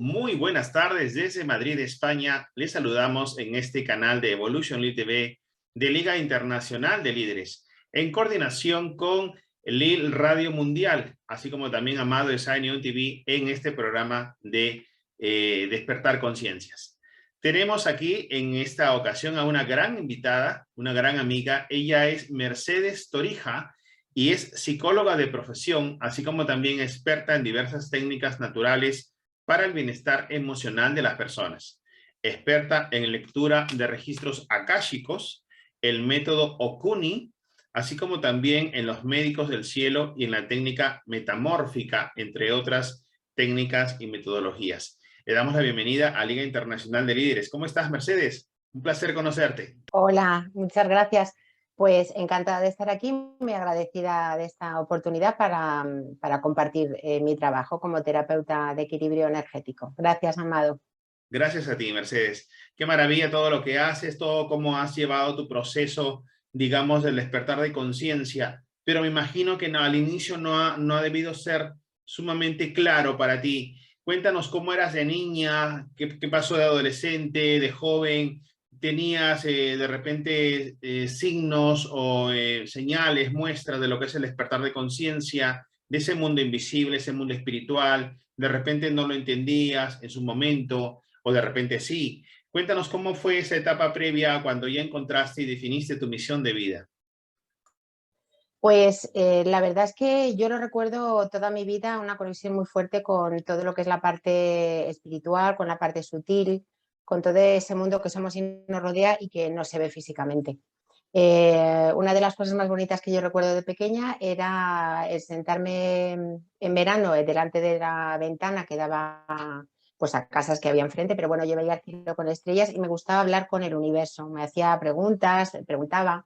Muy buenas tardes desde Madrid, España. Les saludamos en este canal de Evolution Lead TV de Liga Internacional de Líderes, en coordinación con LIL Radio Mundial, así como también Amado Design TV en este programa de Despertar Conciencias. Tenemos aquí en esta ocasión a una gran invitada, una gran amiga. Ella es Mercedes Torija y es psicóloga de profesión, así como también experta en diversas técnicas naturales para el bienestar emocional de las personas. Experta en lectura de registros akáshicos, el método Okuni, así como también en los médicos del cielo y en la técnica metamórfica, entre otras técnicas y metodologías. Le damos la bienvenida a Liga Internacional de Líderes. ¿Cómo estás, Mercedes? Un placer conocerte. Hola, muchas gracias. Pues encantada de estar aquí, muy agradecida de esta oportunidad para compartir mi trabajo como terapeuta de equilibrio energético. Gracias, Amado. Gracias a ti, Mercedes. Qué maravilla todo lo que haces, todo cómo has llevado tu proceso, digamos, del despertar de conciencia. Pero me imagino que al inicio no ha debido ser sumamente claro para ti. Cuéntanos cómo eras de niña, qué pasó de adolescente, de joven. ¿Tenías de repente signos o señales, muestras de lo que es el despertar de conciencia, de ese mundo invisible, ese mundo espiritual? De repente no lo entendías en su momento o de repente sí. Cuéntanos cómo fue esa etapa previa cuando ya encontraste y definiste tu misión de vida. Pues la verdad es que yo lo recuerdo toda mi vida, una conexión muy fuerte con todo lo que es la parte espiritual, con la parte sutil, con todo ese mundo que somos y nos rodea y que no se ve físicamente. Una de las cosas más bonitas que yo recuerdo de pequeña era el sentarme en verano delante de la ventana que daba pues a casas que había enfrente, pero bueno, yo veía el cielo con estrellas y me gustaba hablar con el universo, me hacía preguntas, preguntaba.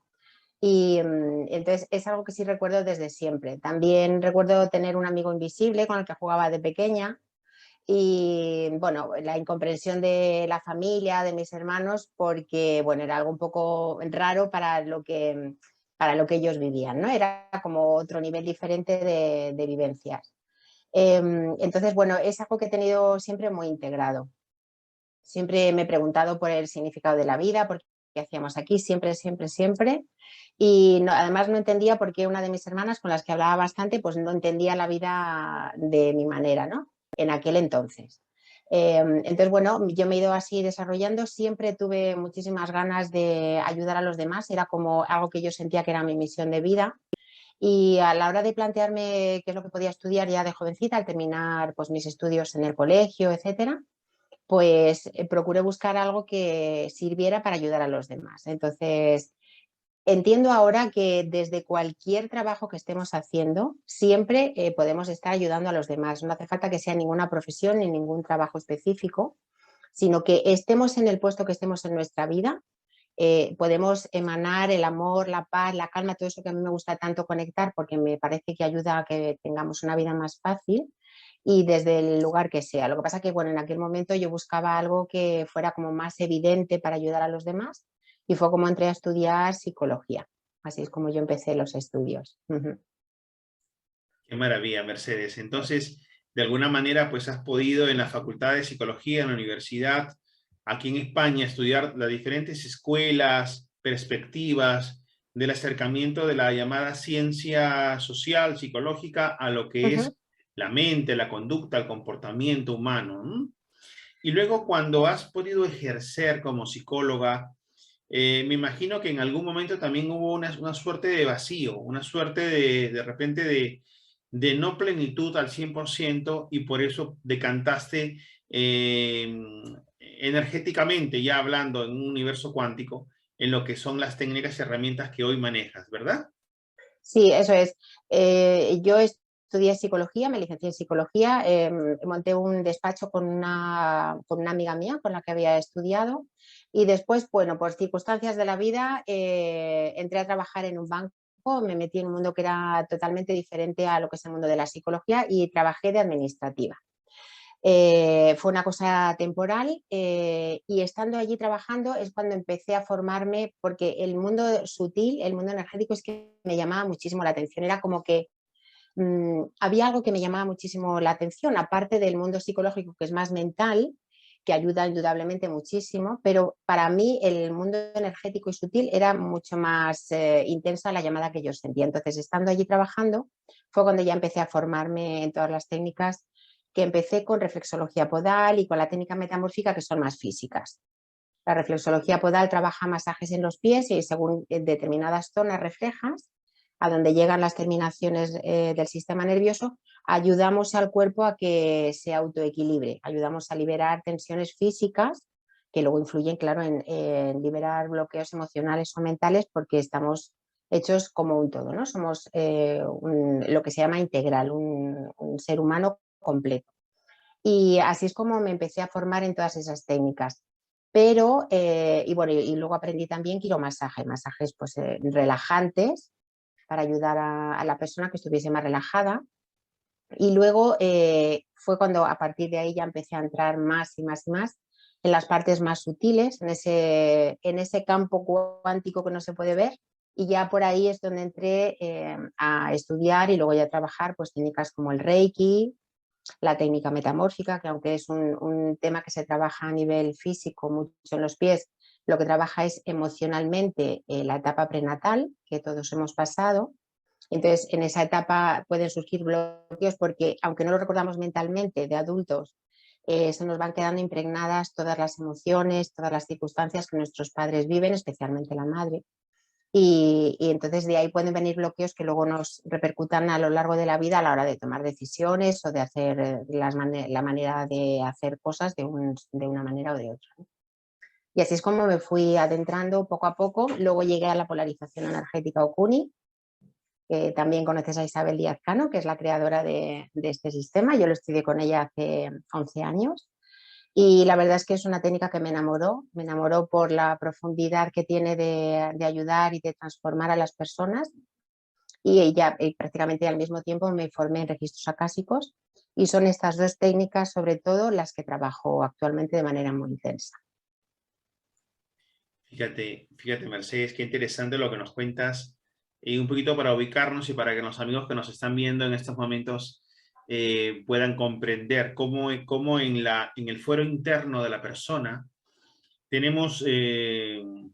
Y entonces es algo que sí recuerdo desde siempre. También recuerdo tener un amigo invisible con el que jugaba de pequeña y, bueno, la incomprensión de la familia, de mis hermanos, porque, bueno, era algo un poco raro para lo que ellos vivían, ¿no? Era como otro nivel diferente de vivencias. Entonces, bueno, es algo que he tenido siempre muy integrado. Siempre me he preguntado por el significado de la vida, por qué hacíamos aquí, siempre, siempre, siempre. Y no, además no entendía por qué una de mis hermanas, con las que hablaba bastante, pues no entendía la vida de mi manera, ¿no? En aquel entonces. Entonces, bueno, yo me he ido así desarrollando, siempre tuve muchísimas ganas de ayudar a los demás, era como algo que yo sentía que era mi misión de vida. Y a la hora de plantearme qué es lo que podía estudiar ya de jovencita, al terminar pues, mis estudios en el colegio, etcétera, pues procuré buscar algo que sirviera para ayudar a los demás. Entonces, entiendo ahora que desde cualquier trabajo que estemos haciendo, siempre podemos estar ayudando a los demás. No hace falta que sea ninguna profesión ni ningún trabajo específico, sino que estemos en el puesto que estemos en nuestra vida, podemos emanar el amor, la paz, la calma, todo eso que a mí me gusta tanto conectar porque me parece que ayuda a que tengamos una vida más fácil y desde el lugar que sea. Lo que pasa que, bueno, en aquel momento yo buscaba algo que fuera como más evidente para ayudar a los demás y fue como entré a estudiar psicología. Así es como yo empecé los estudios. Qué maravilla, Mercedes. Entonces, de alguna manera, pues has podido en la Facultad de Psicología, en la universidad, aquí en España, estudiar las diferentes escuelas, perspectivas del acercamiento de la llamada ciencia social, psicológica, a lo que es la mente, la conducta, el comportamiento humano, ¿no? Y luego, cuando has podido ejercer como psicóloga, me imagino que en algún momento también hubo una suerte de vacío, una suerte de repente de no plenitud al 100% y por eso decantaste energéticamente, ya hablando en un universo cuántico, en lo que son las técnicas y herramientas que hoy manejas, ¿verdad? Sí, eso es. Yo estudié psicología, me licencié en psicología, monté un despacho con una amiga mía con la que había estudiado y después, bueno, por circunstancias de la vida, entré a trabajar en un banco, me metí en un mundo que era totalmente diferente a lo que es el mundo de la psicología y trabajé de administrativa. Fue una cosa temporal y estando allí trabajando es cuando empecé a formarme porque el mundo sutil, el mundo energético es que me llamaba muchísimo la atención. Era como que había algo que me llamaba muchísimo la atención, aparte del mundo psicológico, que es más mental, que ayuda indudablemente muchísimo, pero para mí el mundo energético y sutil era mucho más intensa la llamada que yo sentía. Entonces, estando allí trabajando, fue cuando ya empecé a formarme en todas las técnicas, que empecé con reflexología podal y con la técnica metamórfica, que son más físicas. La reflexología podal trabaja masajes en los pies y según determinadas zonas reflejas, a donde llegan las terminaciones del sistema nervioso, ayudamos al cuerpo a que se autoequilibre, ayudamos a liberar tensiones físicas que luego influyen, claro, en liberar bloqueos emocionales o mentales, porque estamos hechos como un todo, ¿no? Somos lo que se llama integral, un ser humano completo. Y así es como me empecé a formar en todas esas técnicas. Pero, y bueno, y luego aprendí también quiromasaje, masajes pues, relajantes para ayudar a la persona que estuviese más relajada. Y luego fue cuando a partir de ahí ya empecé a entrar más y más y más en las partes más sutiles, en ese campo cuántico que no se puede ver. Y ya por ahí es donde entré a estudiar y luego ya a trabajar pues técnicas como el Reiki, la técnica metamórfica, que aunque es un tema que se trabaja a nivel físico mucho en los pies, lo que trabaja es emocionalmente la etapa prenatal, que todos hemos pasado. Entonces, en esa etapa pueden surgir bloqueos porque, aunque no lo recordamos mentalmente de adultos, se nos van quedando impregnadas todas las emociones, todas las circunstancias que nuestros padres viven, especialmente la madre. Y entonces de ahí pueden venir bloqueos que luego nos repercutan a lo largo de la vida a la hora de tomar decisiones o de hacer la manera de hacer cosas de una manera o de otra, ¿no? Y así es como me fui adentrando poco a poco. Luego llegué a la polarización energética Okuni, que también conoces a Isabel Díaz Cano, que es la creadora de este sistema. Yo lo estudié con ella hace 11 años. Y la verdad es que es una técnica que me enamoró por la profundidad que tiene de ayudar y de transformar a las personas. Y prácticamente al mismo tiempo me formé en registros acásicos y son estas dos técnicas sobre todo las que trabajo actualmente de manera muy intensa. Fíjate, Mercedes, qué interesante lo que nos cuentas. Y un poquito para ubicarnos y para que los amigos que nos están viendo en estos momentos puedan comprender cómo en el fuero interno de la persona tenemos una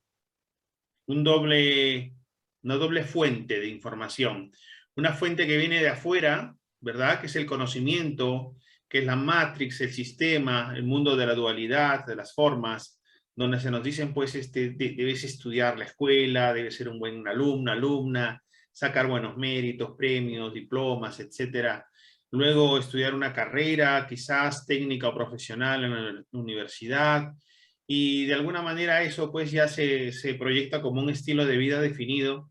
doble fuente de información. Una fuente que viene de afuera, ¿verdad? Que es el conocimiento, que es la matrix, el sistema, el mundo de la dualidad, de las formas, donde se nos dicen, pues, debes estudiar la escuela, debes ser un buen alumna, sacar buenos méritos, premios, diplomas, etcétera. Luego estudiar una carrera, quizás técnica o profesional en la universidad, y de alguna manera eso pues ya se proyecta como un estilo de vida definido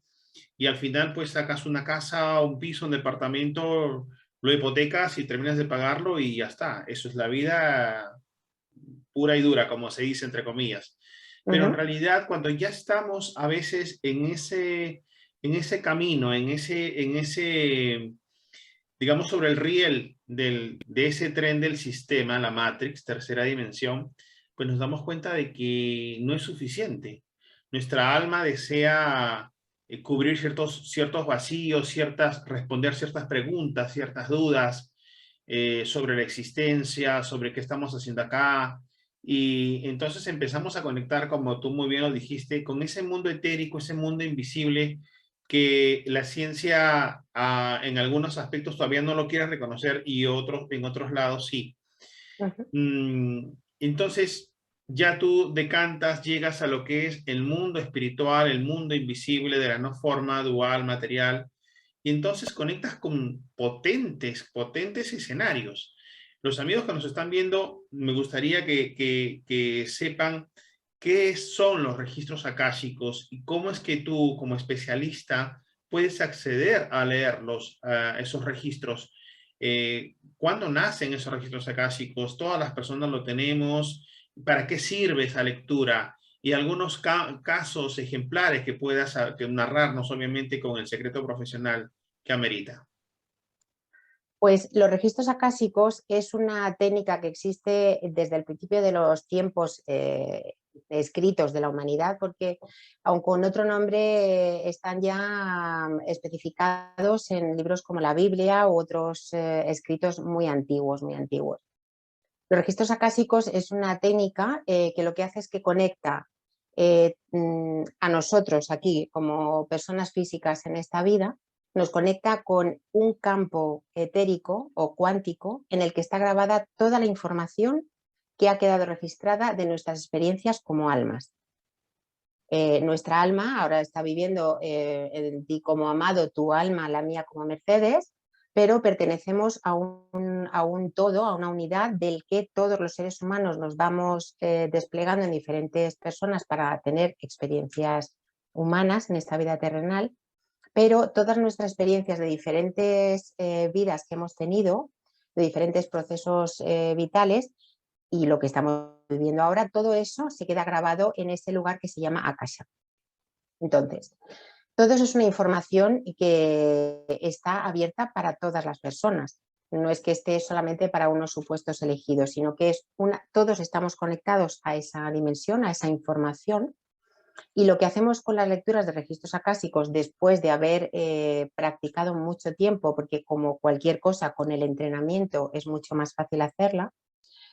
y al final pues sacas una casa, un piso, un departamento, lo hipotecas y terminas de pagarlo y ya está. Eso es la vida pura y dura, como se dice entre comillas. Pero en realidad cuando ya estamos a veces en ese camino, digamos, sobre el riel de ese tren del sistema, la Matrix, tercera dimensión, pues nos damos cuenta de que no es suficiente. Nuestra alma desea cubrir ciertos vacíos, responder ciertas preguntas, ciertas dudas sobre la existencia, sobre qué estamos haciendo acá. Y entonces empezamos a conectar, como tú muy bien lo dijiste, con ese mundo etérico, ese mundo invisible que la ciencia en algunos aspectos todavía no lo quiere reconocer y en otros lados sí. Entonces, ya tú decantas, llegas a lo que es el mundo espiritual, el mundo invisible de la no forma dual, material, y entonces conectas con potentes escenarios. Los amigos que nos están viendo, me gustaría que sepan qué son los registros akáshicos y cómo es que tú, como especialista, puedes acceder a leerlos, a esos registros. ¿Cuándo nacen esos registros akáshicos? Todas las personas lo tenemos. ¿Para qué sirve esa lectura? Y algunos casos ejemplares que puedas narrarnos, obviamente, con el secreto profesional que amerita. Pues los registros acásicos es una técnica que existe desde el principio de los tiempos, escritos de la humanidad, porque aun con otro nombre están ya especificados en libros como la Biblia u otros escritos muy antiguos, muy antiguos. Los registros acásicos es una técnica que lo que hace es que conecta a nosotros aquí como personas físicas en esta vida, nos conecta con un campo etérico o cuántico en el que está grabada toda la información que ha quedado registrada de nuestras experiencias como almas. Nuestra alma ahora está viviendo en ti como Amado, tu alma, la mía como Mercedes, pero pertenecemos a un todo, a una unidad del que todos los seres humanos nos vamos desplegando en diferentes personas para tener experiencias humanas en esta vida terrenal, pero todas nuestras experiencias de diferentes vidas que hemos tenido, de diferentes procesos vitales y lo que estamos viviendo ahora, todo eso se queda grabado en ese lugar que se llama Akasha. Entonces, todo eso es una información que está abierta para todas las personas. No es que esté solamente para unos supuestos elegidos, sino que todos estamos conectados a esa dimensión, a esa información. Y lo que hacemos con las lecturas de registros acásicos después de haber practicado mucho tiempo, porque como cualquier cosa con el entrenamiento es mucho más fácil hacerla,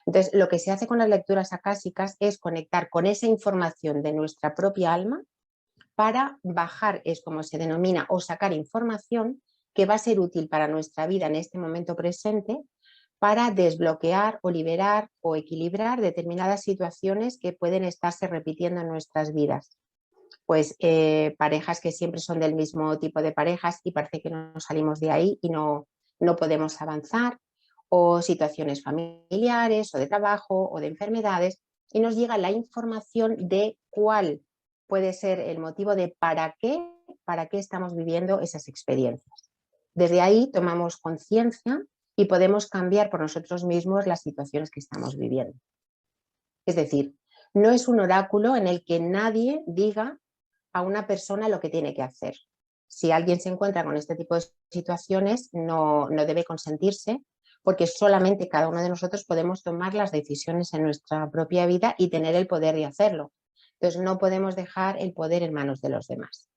entonces lo que se hace con las lecturas acásicas es conectar con esa información de nuestra propia alma para bajar, es como se denomina, o sacar información que va a ser útil para nuestra vida en este momento presente para desbloquear o liberar o equilibrar determinadas situaciones que pueden estarse repitiendo en nuestras vidas. Pues parejas que siempre son del mismo tipo de parejas y parece que no salimos de ahí y no podemos avanzar, o situaciones familiares o de trabajo o de enfermedades, y nos llega la información de cuál puede ser el motivo de para qué estamos viviendo esas experiencias. Desde ahí tomamos conciencia y podemos cambiar por nosotros mismos las situaciones que estamos viviendo. Es decir, no es un oráculo en el que nadie diga a una persona lo que tiene que hacer. Si alguien se encuentra con este tipo de situaciones, no debe consentirse, porque solamente cada uno de nosotros podemos tomar las decisiones en nuestra propia vida y tener el poder de hacerlo. Entonces no podemos dejar el poder en manos de los demás,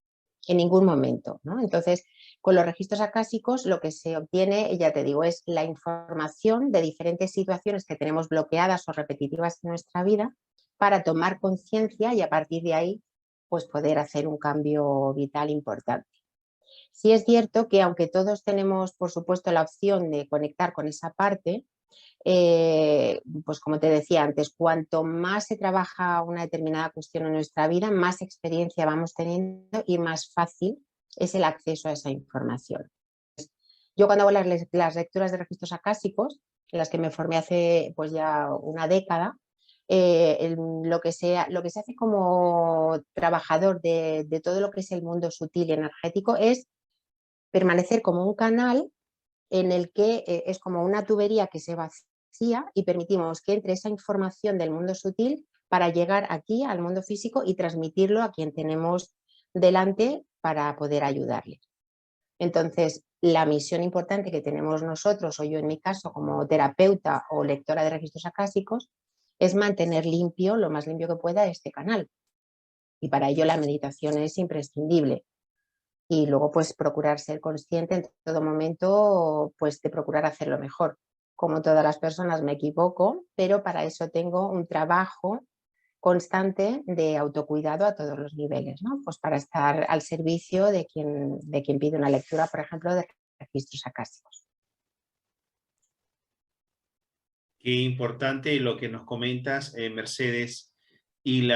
en ningún momento, ¿no? Entonces, con los registros acásicos lo que se obtiene, ya te digo, es la información de diferentes situaciones que tenemos bloqueadas o repetitivas en nuestra vida para tomar conciencia y a partir de ahí pues poder hacer un cambio vital importante. Sí es cierto que aunque todos tenemos, por supuesto, la opción de conectar con esa parte, pues como te decía antes, cuanto más se trabaja una determinada cuestión en nuestra vida, más experiencia vamos teniendo y más fácil es el acceso a esa información. Yo cuando hago las lecturas de registros acásicos, en las que me formé hace pues ya una década, lo que se hace como trabajador de todo lo que es el mundo sutil y energético es permanecer como un canal en el que es como una tubería que se vacía y permitimos que entre esa información del mundo sutil para llegar aquí al mundo físico y transmitirlo a quien tenemos delante para poder ayudarle. Entonces, la misión importante que tenemos nosotros, o yo en mi caso como terapeuta o lectora de registros acásicos, es mantener limpio, lo más limpio que pueda, este canal. Y para ello la meditación es imprescindible. Y luego pues procurar ser consciente en todo momento, pues de procurar hacerlo mejor. Como todas las personas me equivoco, pero para eso tengo un trabajo constante de autocuidado a todos los niveles, ¿no? Pues para estar al servicio de quien pide una lectura, por ejemplo, de registros acásicos. Qué importante lo que nos comentas, Mercedes, y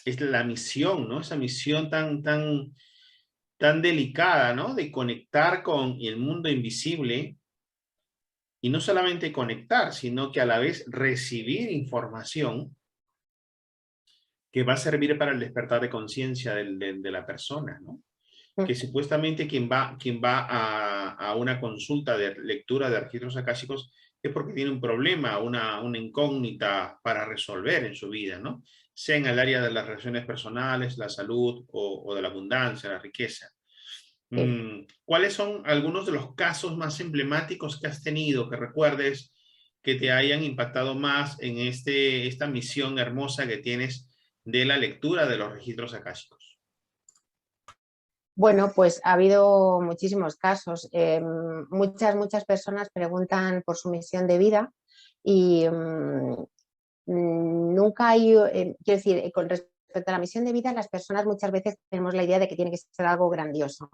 es la misión, ¿no? Esa misión tan delicada, ¿no? De conectar con el mundo invisible y no solamente conectar, sino que a la vez recibir información que va a servir para el despertar de conciencia de la persona, ¿no? Que supuestamente quien va a una consulta de lectura de registros akáshicos es porque tiene un problema, una incógnita para resolver en su vida, ¿no? Sea en el área de las relaciones personales, la salud o de la abundancia, la riqueza. ¿Cuáles son algunos de los casos más emblemáticos que has tenido, que recuerdes, que te hayan impactado más en esta misión hermosa que tienes de la lectura de los registros akáshicos? Bueno, pues ha habido muchísimos casos. Muchas personas preguntan por su misión de vida y nunca hay, quiero decir, con respecto a la misión de vida, las personas muchas veces tenemos la idea de que tiene que ser algo grandioso.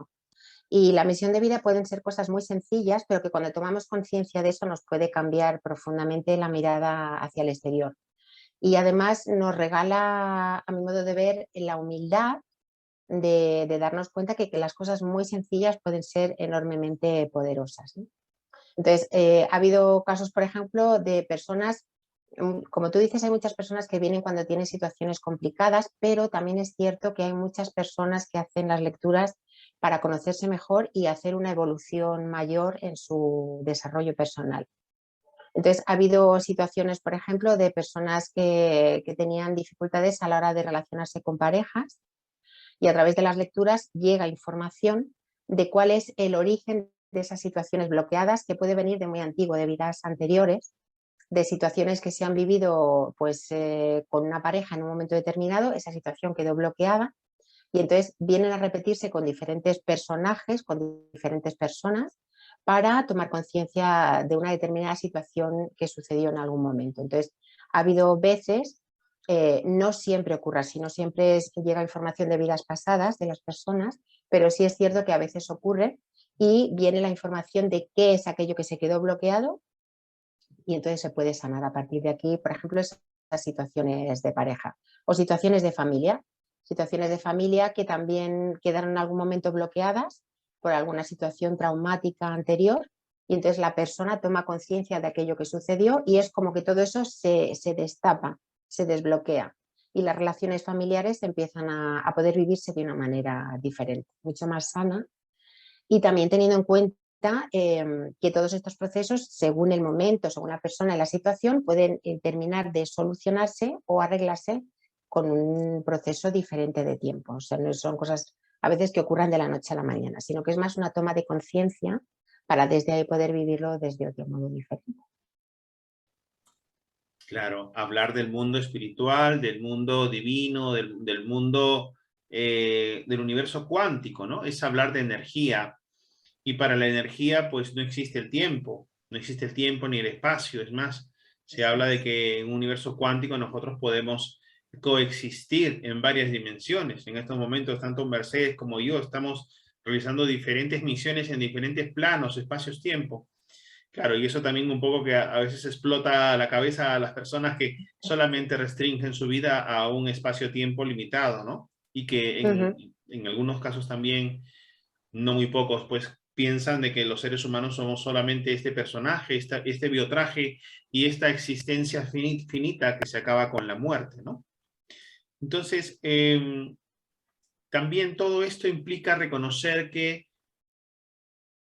Y la misión de vida pueden ser cosas muy sencillas, pero que cuando tomamos conciencia de eso nos puede cambiar profundamente la mirada hacia el exterior. Y además nos regala, a mi modo de ver, la humildad de darnos cuenta que las cosas muy sencillas pueden ser enormemente poderosas, ¿no? Entonces, ha habido casos, por ejemplo, de personas, como tú dices, hay muchas personas que vienen cuando tienen situaciones complicadas, pero también es cierto que hay muchas personas que hacen las lecturas para conocerse mejor y hacer una evolución mayor en su desarrollo personal. Entonces, ha habido situaciones, por ejemplo, de personas que tenían dificultades a la hora de relacionarse con parejas y a través de las lecturas llega información de cuál es el origen de esas situaciones bloqueadas, que puede venir de muy antiguo, de vidas anteriores, de situaciones que se han vivido pues, con una pareja en un momento determinado, esa situación quedó bloqueada y entonces vienen a repetirse con diferentes personajes, con diferentes personas, para tomar conciencia de una determinada situación que sucedió en algún momento. Entonces, ha habido veces, no siempre ocurre así, no siempre llega información de vidas pasadas de las personas, pero sí es cierto que a veces ocurre y viene la información de qué es aquello que se quedó bloqueado y entonces se puede sanar a partir de aquí, por ejemplo, esas situaciones de pareja o situaciones de familia que también quedaron en algún momento bloqueadas por alguna situación traumática anterior y entonces la persona toma conciencia de aquello que sucedió y es como que todo eso se destapa, se desbloquea y las relaciones familiares empiezan a poder vivirse de una manera diferente, mucho más sana y también teniendo en cuenta que todos estos procesos, según el momento, según la persona y la situación, pueden terminar de solucionarse o arreglarse con un proceso diferente de tiempo. O sea, no son cosas a veces que ocurran de la noche a la mañana, sino que es más una toma de conciencia para desde ahí poder vivirlo desde otro modo diferente. Claro, hablar del mundo espiritual, del mundo divino, del mundo del universo cuántico, ¿no? Es hablar de energía. Y para la energía, pues no existe el tiempo, no existe el tiempo ni el espacio. Es más, se habla de que en un universo cuántico nosotros podemos coexistir en varias dimensiones. En estos momentos, tanto Mercedes como yo estamos realizando diferentes misiones en diferentes planos, espacios, tiempo. Claro, y eso también un poco que a veces explota la cabeza a las personas que solamente restringen su vida a un espacio-tiempo limitado, ¿no? Y que en algunos casos también, no muy pocos, pues piensan de que los seres humanos somos solamente este personaje, este biotraje y esta existencia finita que se acaba con la muerte, ¿no? Entonces, también todo esto implica reconocer que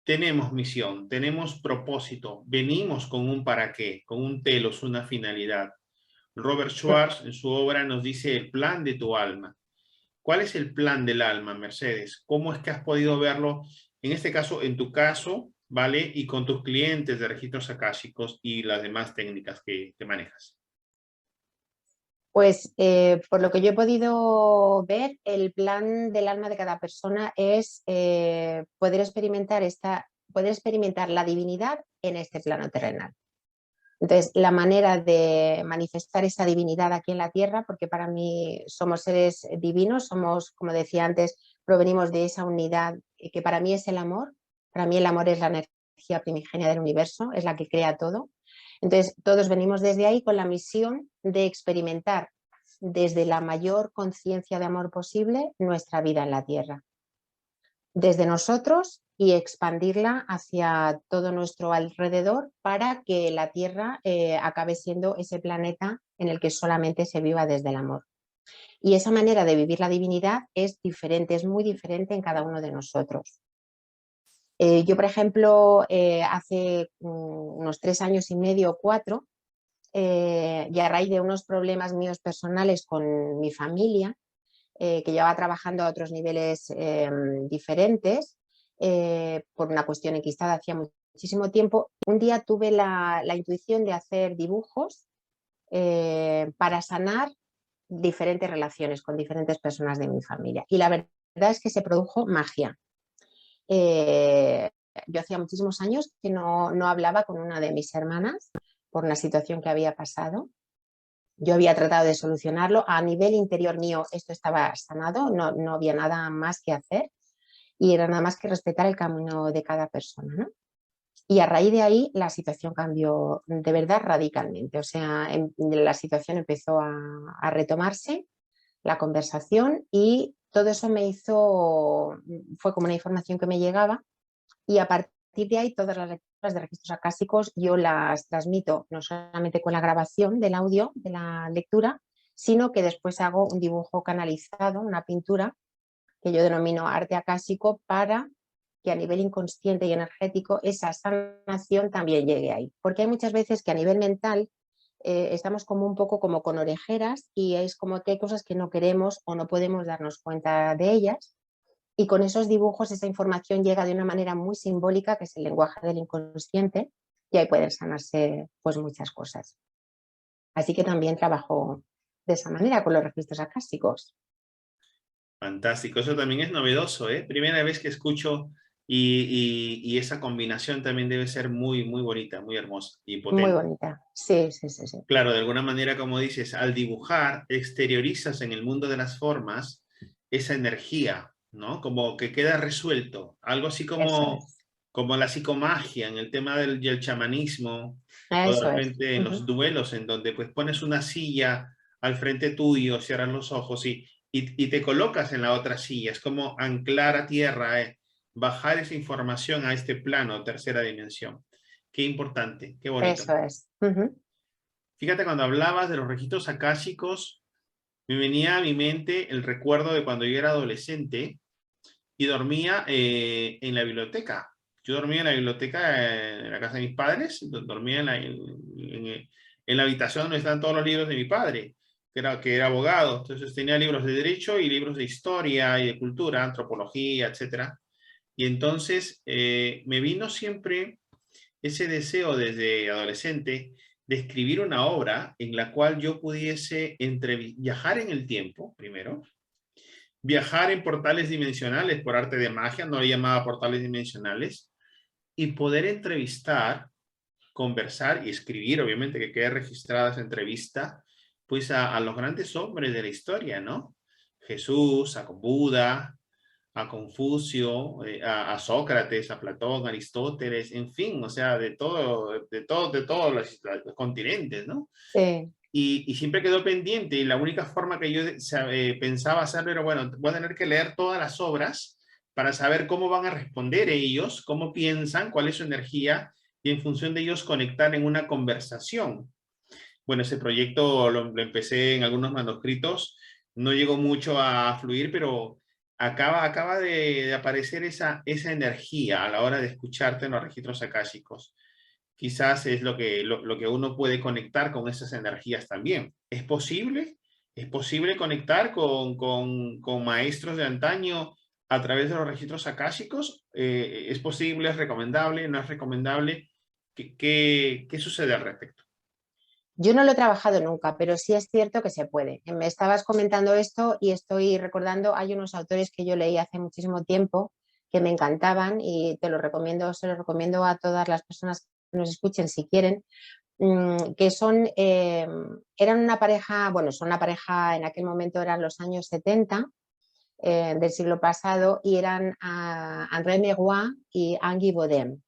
tenemos misión, tenemos propósito, venimos con un para qué, con un telos, una finalidad. Robert Schwartz en su obra nos dice el plan de tu alma. ¿Cuál es el plan del alma, Mercedes? ¿Cómo es que has podido verlo, en este caso, en tu caso, ¿vale? Y con tus clientes de registros akáshicos y las demás técnicas que manejas. Pues por lo que yo he podido ver, el plan del alma de cada persona es poder experimentar la divinidad en este plano terrenal. Entonces, la manera de manifestar esa divinidad aquí en la Tierra, porque para mí somos seres divinos, somos, como decía antes, provenimos de esa unidad que para mí es el amor. Para mí el amor es la energía primigenia del universo, es la que crea todo. Entonces, todos venimos desde ahí con la misión de experimentar desde la mayor conciencia de amor posible nuestra vida en la Tierra. Desde nosotros y expandirla hacia todo nuestro alrededor para que la Tierra acabe siendo ese planeta en el que solamente se viva desde el amor. Y esa manera de vivir la divinidad es diferente, es muy diferente en cada uno de nosotros. Yo, por ejemplo, hace unos 3 años y medio o 4, y a raíz de unos problemas míos personales con mi familia, que llevaba trabajando a otros niveles diferentes, por una cuestión enquistada hacía mucho muchísimo tiempo. Un día tuve la intuición de hacer dibujos para sanar diferentes relaciones con diferentes personas de mi familia. Y la verdad es que se produjo magia. Yo hacía muchísimos años que no hablaba con una de mis hermanas por una situación que había pasado. Yo había tratado de solucionarlo. A nivel interior mío esto estaba sanado, no había nada más que hacer y era nada más que respetar el camino de cada persona, ¿no? Y a raíz de ahí la situación cambió de verdad radicalmente. O sea, la situación empezó a retomarse, la conversación, y todo eso fue como una información que me llegaba, y a partir de ahí todas las lecturas de registros acásicos yo las transmito no solamente con la grabación del audio de la lectura, sino que después hago un dibujo canalizado, una pintura que yo denomino arte acásico, para que a nivel inconsciente y energético esa sanación también llegue ahí. Porque hay muchas veces que a nivel mental estamos como un poco como con orejeras, y es como que hay cosas que no queremos o no podemos darnos cuenta de ellas, y con esos dibujos esa información llega de una manera muy simbólica, que es el lenguaje del inconsciente, y ahí pueden sanarse pues muchas cosas. Así que también trabajo de esa manera con los registros acásicos. Fantástico, eso también es novedoso, ¿eh? Primera vez que escucho y esa combinación también debe ser muy, muy bonita, muy hermosa y Muy potente. bonita. Sí, sí, sí, sí. Claro, de alguna manera, como dices, al dibujar, exteriorizas en el mundo de las formas esa energía, ¿no? Como que queda resuelto, algo así Eso como, es. como la psicomagia en el tema del chamanismo, o de Eso es. repente en los duelos, en donde pues pones una silla al frente tuyo, cierras los ojos y te colocas en la otra silla. Es como anclar a tierra, bajar esa información a este plano, tercera dimensión. Qué importante, qué bonito. Eso es. Fíjate, cuando hablabas de los registros akáshicos, me venía a mi mente el recuerdo de cuando yo era adolescente y dormía en la biblioteca. Yo dormía en la biblioteca en la casa de mis padres, dormía en la habitación donde están todos los libros de mi padre, que era abogado. Entonces tenía libros de derecho y libros de historia y de cultura, antropología, etcétera. Y entonces me vino siempre ese deseo desde adolescente de escribir una obra en la cual yo pudiese viajar en el tiempo, primero, viajar en portales dimensionales por arte de magia, no le llamaba portales dimensionales, y poder entrevistar, conversar y escribir, obviamente que quede registrada esa entrevista, pues a los grandes hombres de la historia, ¿no? Jesús, a Buda, a Confucio, a Sócrates, a Platón, a Aristóteles, en fin, o sea, de todos los continentes, ¿no? Sí, Y siempre quedó pendiente, y la única forma que yo pensaba hacerlo era, bueno, voy a tener que leer todas las obras para saber cómo van a responder ellos, cómo piensan, cuál es su energía, y en función de ellos conectar en una conversación. Bueno, ese proyecto lo empecé en algunos manuscritos, no llegó mucho a fluir, pero acaba de aparecer esa energía a la hora de escucharte en los registros akáshicos. Quizás es lo que uno puede conectar con esas energías también. ¿Es posible? ¿Es posible conectar con maestros de antaño a través de los registros akáshicos? ¿Es posible? ¿Es recomendable? ¿No es recomendable? ¿Qué sucede al respecto? yo no lo he trabajado nunca, pero sí es cierto que se puede. Me estabas comentando esto y estoy recordando, hay unos autores que yo leí hace muchísimo tiempo que me encantaban, y te los recomiendo, se los recomiendo a todas las personas que nos escuchen si quieren, que eran una pareja, bueno, son una pareja, en aquel momento eran los años 70 del siglo pasado, y eran André Merois y Anguy Bodem,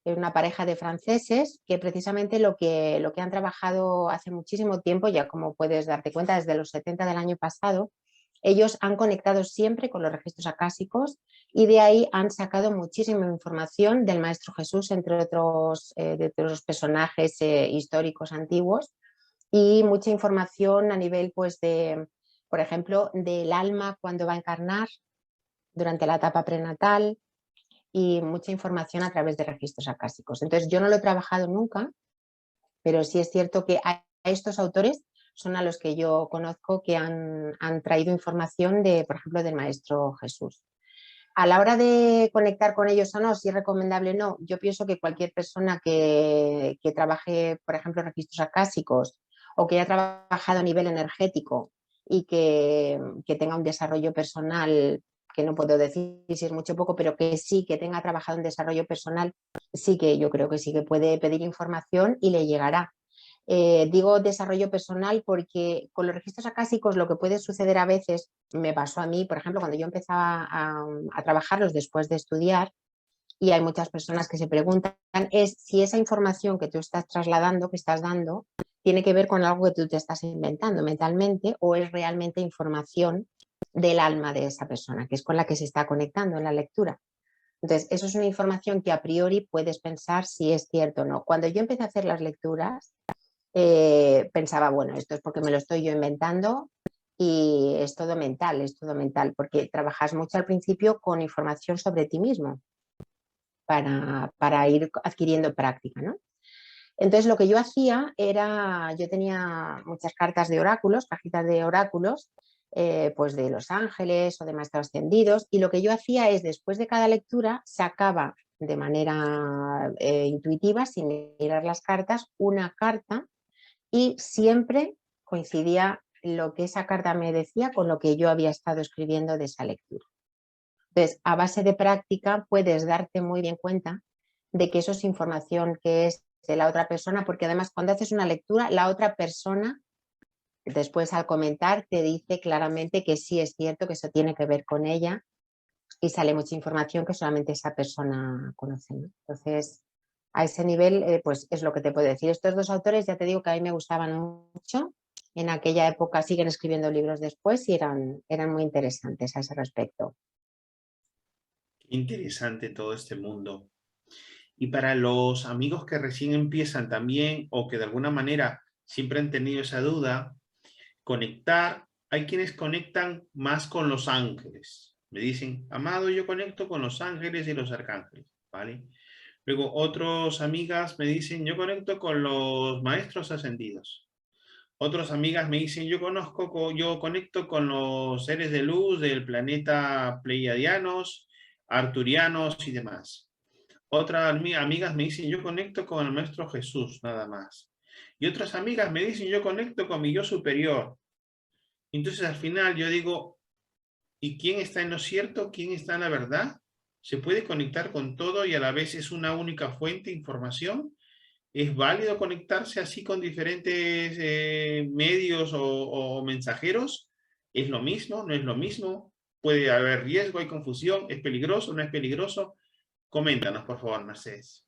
una pareja de franceses que precisamente lo que han trabajado hace muchísimo tiempo, ya como puedes darte cuenta, desde los 70 del año pasado, ellos han conectado siempre con los registros acásicos, y de ahí han sacado muchísima información del Maestro Jesús, entre otros, de otros personajes históricos antiguos, y mucha información a nivel, pues, por ejemplo, del alma cuando va a encarnar durante la etapa prenatal, y mucha información a través de registros acásicos. Entonces, yo no lo he trabajado nunca, pero sí es cierto que a estos autores son a los que yo conozco que han traído información de, por ejemplo, del Maestro Jesús. A la hora de conectar con ellos o no, si es recomendable o no, yo pienso que cualquier persona que trabaje, por ejemplo, en registros acásicos o que haya trabajado a nivel energético y que tenga un desarrollo personal, que no puedo decir si es mucho o poco, pero que sí, que tenga trabajado en desarrollo personal, sí que yo creo que sí que puede pedir información y le llegará. Digo desarrollo personal porque con los registros acásicos lo que puede suceder a veces, me pasó a mí, por ejemplo, cuando yo empezaba a trabajarlos después de estudiar, y hay muchas personas que se preguntan, es si esa información que tú estás trasladando, que estás dando, tiene que ver con algo que tú te estás inventando mentalmente o es realmente información del alma de esa persona, que es con la que se está conectando en la lectura. Entonces, eso es una información que a priori puedes pensar si es cierto o no. Cuando yo empecé a hacer las lecturas, pensaba, bueno, esto es porque me lo estoy yo inventando y es todo mental, porque trabajas mucho al principio con información sobre ti mismo para ir adquiriendo práctica, ¿no? Entonces lo que yo hacía era, yo tenía muchas cartas de oráculos, cajitas de oráculos, pues de los ángeles o de maestros ascendidos, y lo que yo hacía es, después de cada lectura, sacaba de manera intuitiva, sin mirar las cartas, una carta y siempre coincidía lo que esa carta me decía con lo que yo había estado escribiendo de esa lectura. Entonces, a base de práctica puedes darte muy bien cuenta de que eso es información que es de la otra persona, porque además cuando haces una lectura, la otra persona después al comentar te dice claramente que sí es cierto, que eso tiene que ver con ella y sale mucha información que solamente esa persona conoce, ¿no? Entonces, a ese nivel, pues es lo que te puedo decir. Estos dos autores, ya te digo que a mí me gustaban mucho. En aquella época siguen escribiendo libros después y eran muy interesantes a ese respecto. Interesante todo este mundo. Y para los amigos que recién empiezan también o que de alguna manera siempre han tenido esa duda, conectar, hay quienes conectan más con los ángeles. Me dicen, Amado, yo conecto con los ángeles y los arcángeles, ¿vale? Luego otras amigas me dicen, yo conecto con los maestros ascendidos. Otras amigas me dicen, yo conecto con los seres de luz del planeta Pleiadianos, Arturianos y demás. Otras amigas me dicen, yo conecto con el Maestro Jesús, nada más. Y otras amigas me dicen, yo conecto con mi yo superior. Entonces al final yo digo, ¿y quién está en lo cierto? ¿Quién está en la verdad? ¿Se puede conectar con todo y a la vez es una única fuente de información? ¿Es válido conectarse así con diferentes medios o mensajeros? ¿Es lo mismo? ¿No es lo mismo? ¿Puede haber riesgo? ¿Hay confusión? ¿Es peligroso? ¿No es peligroso? Coméntanos, por favor, Mercedes.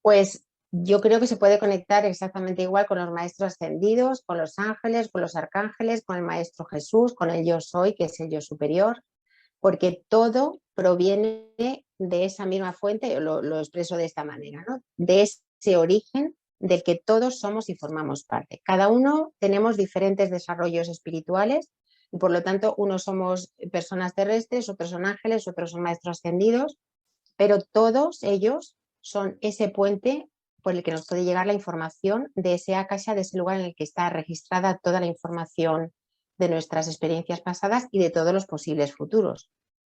Pues yo creo que se puede conectar exactamente igual con los maestros ascendidos, con los ángeles, con los arcángeles, con el Maestro Jesús, con el yo soy, que es el yo superior, porque todo proviene de esa misma fuente, lo expreso de esta manera, ¿no? De ese origen del que todos somos y formamos parte. Cada uno tenemos diferentes desarrollos espirituales y por lo tanto unos somos personas terrestres, otros son ángeles, otros son maestros ascendidos, pero todos ellos son ese puente por el que nos puede llegar la información de ese akasha, de ese lugar en el que está registrada toda la información de nuestras experiencias pasadas y de todos los posibles futuros,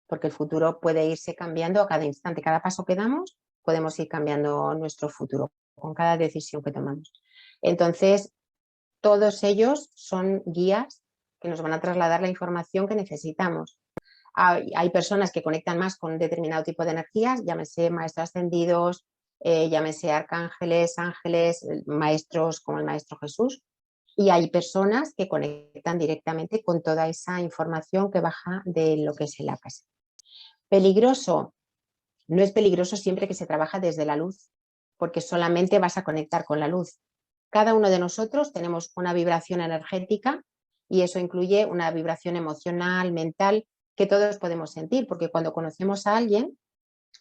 porque el futuro puede irse cambiando a cada instante, cada paso que damos podemos ir cambiando nuestro futuro con cada decisión que tomamos. Entonces, todos ellos son guías que nos van a trasladar la información que necesitamos. Hay personas que conectan más con un determinado tipo de energías, llámese maestros ascendidos, llámese arcángeles, ángeles, maestros como el Maestro Jesús, y hay personas que conectan directamente con toda esa información que baja de lo que es el ácasa. Peligroso, no es peligroso siempre que se trabaja desde la luz, porque solamente vas a conectar con la luz. Cada uno de nosotros tenemos una vibración energética y eso incluye una vibración emocional, mental, que todos podemos sentir, porque cuando conocemos a alguien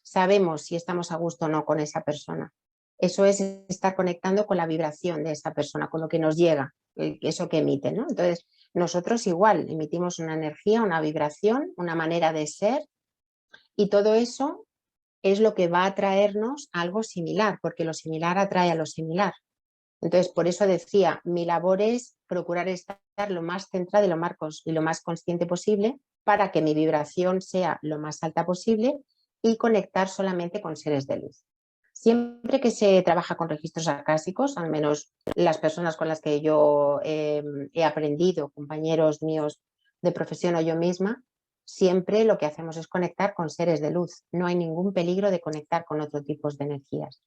sabemos si estamos a gusto o no con esa persona. Eso es estar conectando con la vibración de esa persona, con lo que nos llega, eso que emite, ¿no? Entonces, nosotros igual emitimos una energía, una vibración, una manera de ser y todo eso es lo que va a traernos algo similar, porque lo similar atrae a lo similar. Entonces, por eso decía, mi labor es procurar estar lo más centrada y lo más consciente posible para que mi vibración sea lo más alta posible y conectar solamente con seres de luz. Siempre que se trabaja con registros acásicos, al menos las personas con las que yo he aprendido, compañeros míos de profesión o yo misma, siempre lo que hacemos es conectar con seres de luz. No hay ningún peligro de conectar con otro tipo de energías.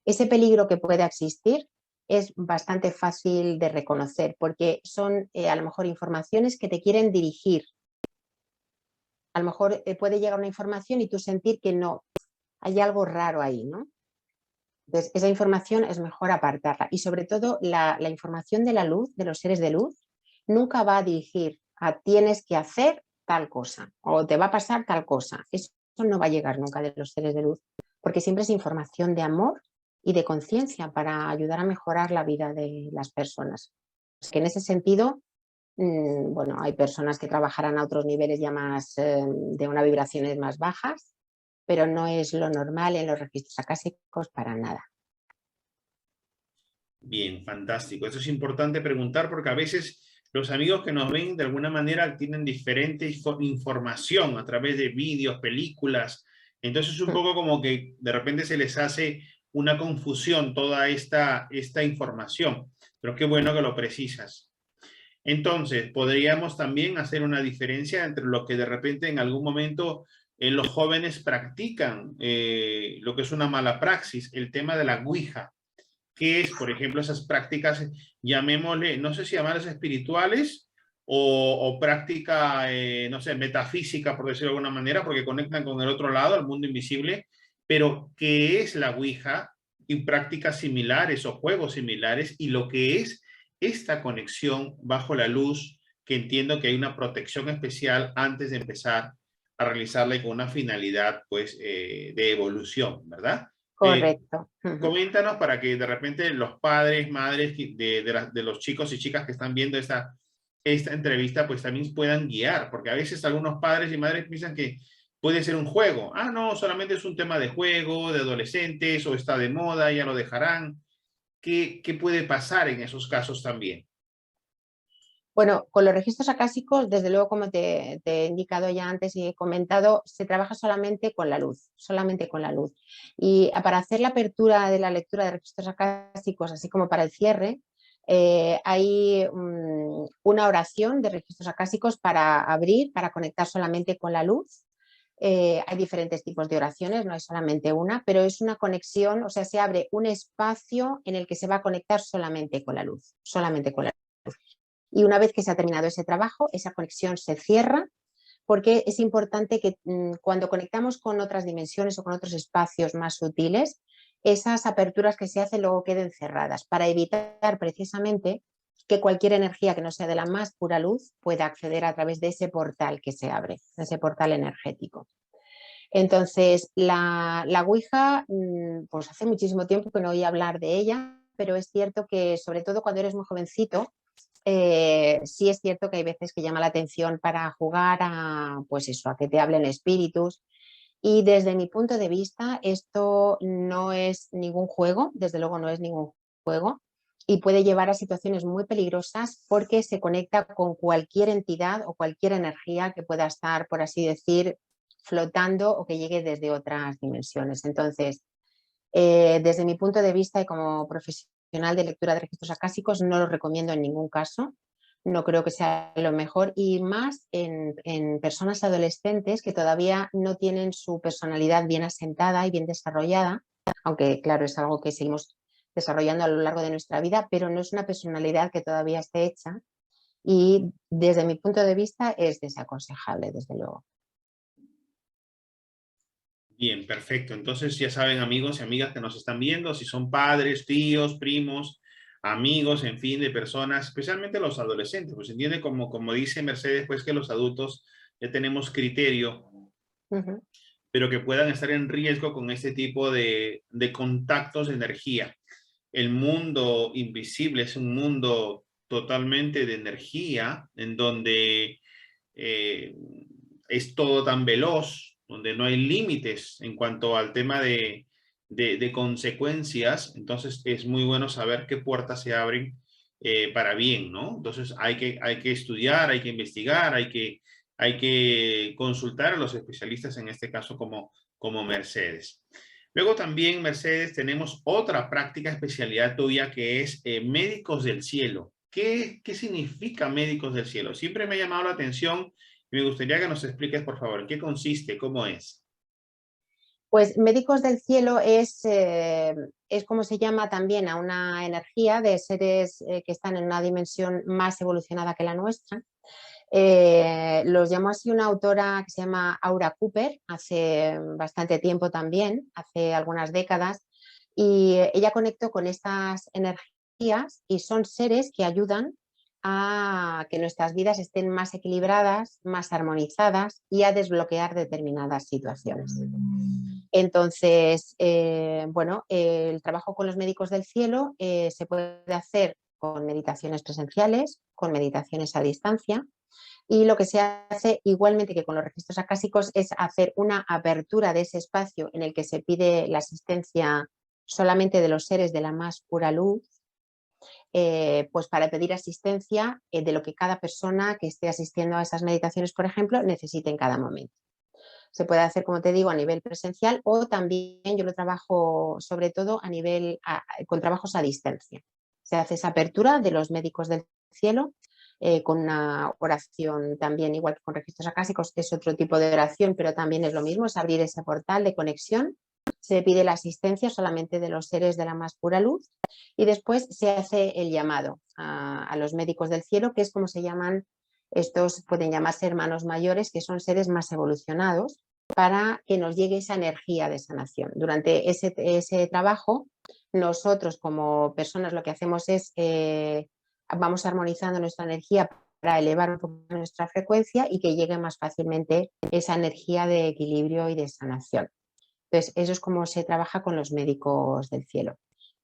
Ese peligro que pueda existir es bastante fácil de reconocer porque son a lo mejor informaciones que te quieren dirigir. A lo mejor puede llegar una información y tú sentir que no, hay algo raro ahí, ¿no? Entonces, esa información es mejor apartarla. Y sobre todo, la información de la luz, de los seres de luz, nunca va a dirigir a tienes que hacer tal cosa o te va a pasar tal cosa. Eso no va a llegar nunca de los seres de luz, porque siempre es información de amor y de conciencia para ayudar a mejorar la vida de las personas. Es que en ese sentido, bueno, hay personas que trabajarán a otros niveles ya más de unas vibraciones más bajas, pero no es lo normal en los registros acásicos para nada. Bien, fantástico. Eso es importante preguntar porque a veces los amigos que nos ven de alguna manera tienen diferente información a través de vídeos, películas. Entonces es un poco como que de repente se les hace una confusión toda esta información. Pero qué bueno que lo precisas. Entonces, podríamos también hacer una diferencia entre lo que de repente en algún momento los jóvenes practican, lo que es una mala praxis, el tema de la ouija. ¿Qué es, por ejemplo, esas prácticas, llamémosle, no sé si llamarlas espirituales o práctica, no sé, metafísica, por decirlo de alguna manera, porque conectan con el otro lado, el mundo invisible, pero qué es la ouija y prácticas similares o juegos similares y lo que es esta conexión bajo la luz, que entiendo que hay una protección especial antes de empezar a realizarla y con una finalidad, pues, de evolución, ¿verdad? Correcto. Coméntanos para que de repente los padres, madres de los chicos y chicas que están viendo esta entrevista, pues también puedan guiar, porque a veces algunos padres y madres piensan que puede ser un juego. Ah, no, solamente es un tema de juego, de adolescentes, o está de moda, ya lo dejarán. ¿Qué puede pasar en esos casos también? Bueno, con los registros acásicos, desde luego, como te he indicado ya antes y he comentado, se trabaja solamente con la luz, solamente con la luz. Y para hacer la apertura de la lectura de registros acásicos, así como para el cierre, hay una oración de registros acásicos para abrir, para conectar solamente con la luz. Hay diferentes tipos de oraciones, no hay solamente una, pero es una conexión, o sea, se abre un espacio en el que se va a conectar solamente con la luz, solamente con la luz. Y una vez que se ha terminado ese trabajo, esa conexión se cierra porque es importante que cuando conectamos con otras dimensiones o con otros espacios más sutiles, esas aperturas que se hacen luego queden cerradas para evitar precisamente que cualquier energía que no sea de la más pura luz pueda acceder a través de ese portal que se abre, ese portal energético. Entonces, la Ouija, pues hace muchísimo tiempo que no oí hablar de ella, pero es cierto que sobre todo cuando eres muy jovencito, sí es cierto que hay veces que llama la atención para jugar a, pues eso, a que te hablen espíritus. Y desde mi punto de vista, esto no es ningún juego, desde luego no es ningún juego, y puede llevar a situaciones muy peligrosas porque se conecta con cualquier entidad o cualquier energía que pueda estar, por así decir, flotando o que llegue desde otras dimensiones. Entonces, desde mi punto de vista y como profesional de lectura de registros acásicos, no lo recomiendo en ningún caso. No creo que sea lo mejor y más en personas adolescentes que todavía no tienen su personalidad bien asentada y bien desarrollada, aunque claro, es algo que seguimos desarrollando a lo largo de nuestra vida, pero no es una personalidad que todavía esté hecha y desde mi punto de vista es desaconsejable, desde luego. Bien, perfecto. Entonces ya saben, amigos y amigas que nos están viendo, si son padres, tíos, primos, amigos, en fin, de personas, especialmente los adolescentes, pues entiende como dice Mercedes, pues que los adultos ya tenemos criterio, pero que puedan estar en riesgo con este tipo de contactos de energía. El mundo invisible es un mundo totalmente de energía, en donde eh, es todo tan veloz, donde no hay límites en cuanto al tema de consecuencias. Entonces es muy bueno saber qué puertas se abren para bien, ¿no? Entonces hay que estudiar, hay que investigar, hay que consultar a los especialistas, en este caso como Mercedes. Luego también, Mercedes, tenemos otra práctica especialidad tuya que es Médicos del Cielo. ¿Qué significa Médicos del Cielo? Siempre me ha llamado la atención y me gustaría que nos expliques, por favor, ¿qué consiste? ¿Cómo es? Pues Médicos del Cielo es como se llama también a una energía de seres que están en una dimensión más evolucionada que la nuestra. Los llamó así una autora que se llama Aura Cooper, hace bastante tiempo también, hace algunas décadas, y ella conectó con estas energías y son seres que ayudan a que nuestras vidas estén más equilibradas, más armonizadas y a desbloquear determinadas situaciones. Entonces, bueno, el trabajo con los médicos del cielo se puede hacer con meditaciones presenciales, con meditaciones a distancia, y lo que se hace igualmente que con los registros acásicos es hacer una apertura de ese espacio en el que se pide la asistencia solamente de los seres de la más pura luz, pues para pedir asistencia de lo que cada persona que esté asistiendo a esas meditaciones, por ejemplo, necesite en cada momento. Se puede hacer, como te digo, a nivel presencial o también yo lo trabajo sobre todo a nivel con trabajos a distancia. Se hace esa apertura de los médicos del cielo con una oración también, igual que con registros acásicos, es otro tipo de oración, pero también es lo mismo, es abrir ese portal de conexión. Se pide la asistencia solamente de los seres de la más pura luz y después se hace el llamado a los médicos del cielo, que es como se llaman. Estos pueden llamarse hermanos mayores, que son seres más evolucionados, para que nos llegue esa energía de sanación. Durante ese trabajo, nosotros como personas lo que hacemos es vamos armonizando nuestra energía para elevar un poco nuestra frecuencia y que llegue más fácilmente esa energía de equilibrio y de sanación. Entonces, eso es como se trabaja con los médicos del cielo,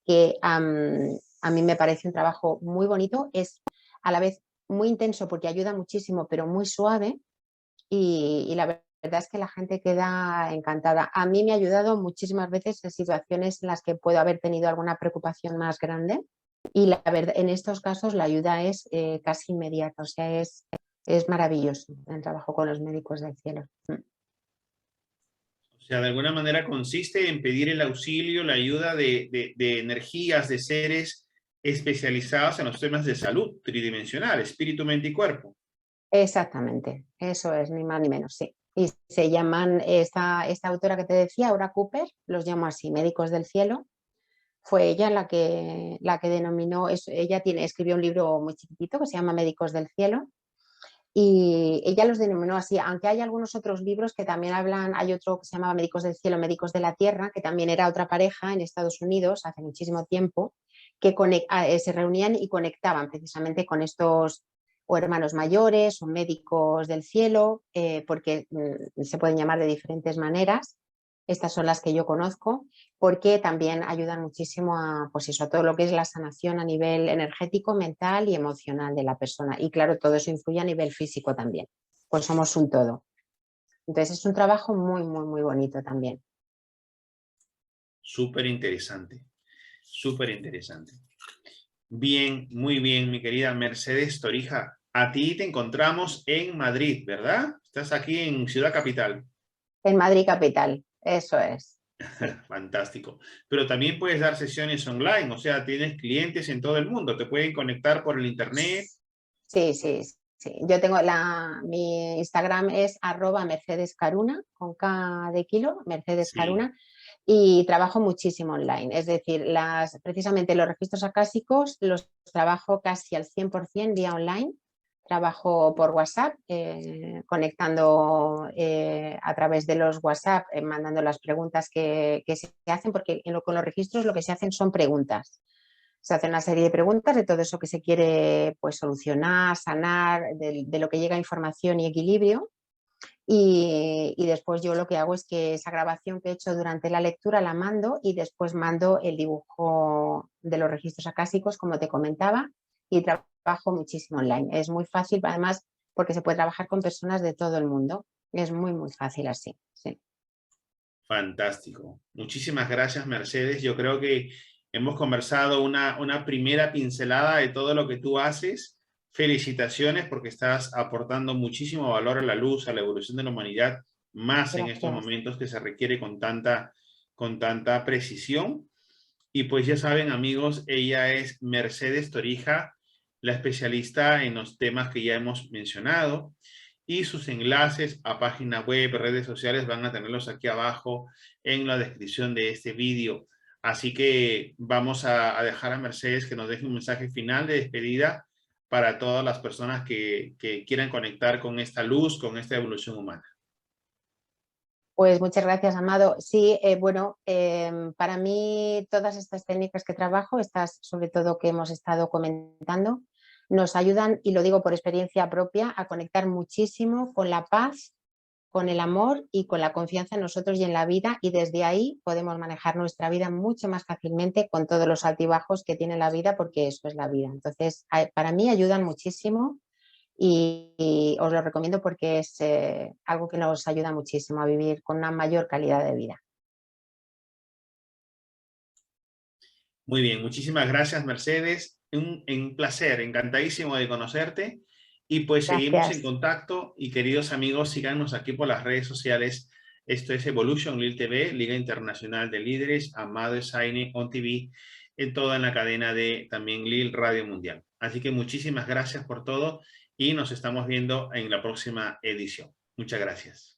que a mí me parece un trabajo muy bonito, es a la vez muy intenso porque ayuda muchísimo, pero muy suave y la verdad es que la gente queda encantada. A mí me ha ayudado muchísimas veces en situaciones en las que puedo haber tenido alguna preocupación más grande y la verdad, en estos casos la ayuda es casi inmediata, o sea, es maravilloso el trabajo con los médicos del cielo. O sea, de alguna manera consiste en pedir el auxilio, la ayuda de energías, de seres especializados en los temas de salud tridimensional, espíritu, mente y cuerpo. Exactamente, eso es, ni más ni menos, sí. Y se llaman, esta autora que te decía, Aura Cooper, los llamo así, médicos del cielo. Fue ella la que denominó, ella escribió un libro muy chiquitito que se llama Médicos del Cielo y ella los denominó así, aunque hay algunos otros libros que también hablan, hay otro que se llamaba Médicos del Cielo, Médicos de la Tierra, que también era otra pareja en Estados Unidos hace muchísimo tiempo, que se reunían y conectaban precisamente con estos o hermanos mayores o médicos del cielo, porque se pueden llamar de diferentes maneras. Estas son las que yo conozco, porque también ayudan muchísimo a, pues eso, a todo lo que es la sanación a nivel energético, mental y emocional de la persona. Y claro, todo eso influye a nivel físico también, pues somos un todo. Entonces es un trabajo muy, muy, muy bonito también. Súper interesante, súper interesante. Bien, muy bien, mi querida Mercedes Torija. A ti te encontramos en Madrid, ¿verdad? Estás aquí en Ciudad Capital. En Madrid capital, eso es. Sí. Fantástico. Pero también puedes dar sesiones online, o sea, tienes clientes en todo el mundo, te pueden conectar por el internet. Sí, sí, sí. Yo tengo mi Instagram es @mercedescaruna, con K de kilo, Mercedes Sí. Caruna, y trabajo muchísimo online. Es decir, precisamente los registros acásicos los trabajo casi al 100% vía online. Trabajo por WhatsApp, conectando a través de los WhatsApp, mandando las preguntas que se hacen, porque con los registros lo que se hacen son preguntas. Se hace una serie de preguntas de todo eso que se quiere pues, solucionar, sanar, de lo que llega información y equilibrio. Y después yo lo que hago es que esa grabación que he hecho durante la lectura la mando y después mando el dibujo de los registros acásicos, como te comentaba, y trabajo muchísimo online. Es muy fácil, además, porque se puede trabajar con personas de todo el mundo. Es muy, muy fácil así. Sí. Fantástico. Muchísimas gracias, Mercedes. Yo creo que hemos conversado una primera pincelada de todo lo que tú haces. felicitaciones porque estás aportando muchísimo valor a la luz, a la evolución de la humanidad, más en estos Gracias. momentos que se requiere con tanta precisión. Y pues ya saben, amigos, ella es Mercedes Torija, la especialista en los temas que ya hemos mencionado. Y sus enlaces a página web, redes sociales, van a tenerlos aquí abajo en la descripción de este vídeo. Así que vamos a dejar a Mercedes que nos deje un mensaje final de despedida para todas las personas que quieran conectar con esta luz, con esta evolución humana. Pues muchas gracias, Amado. Sí, bueno, para mí todas estas técnicas que trabajo, estas sobre todo que hemos estado comentando, nos ayudan, y lo digo por experiencia propia, a conectar muchísimo con la paz, con el amor y con la confianza en nosotros y en la vida, y desde ahí podemos manejar nuestra vida mucho más fácilmente con todos los altibajos que tiene la vida, porque eso es la vida. Entonces, para mí ayudan muchísimo y os lo recomiendo porque es algo que nos ayuda muchísimo a vivir con una mayor calidad de vida. Muy bien, muchísimas gracias, Mercedes. Un placer, encantadísimo de conocerte. Y pues seguimos en Gracias. contacto. Y queridos amigos, síganos aquí por las redes sociales. Esto es Evolution Lil TV, Liga Internacional de Líderes, Amado Esaine On TV, en toda la cadena de también Lil Radio Mundial. Así que muchísimas gracias por todo y nos estamos viendo en la próxima edición. Muchas gracias.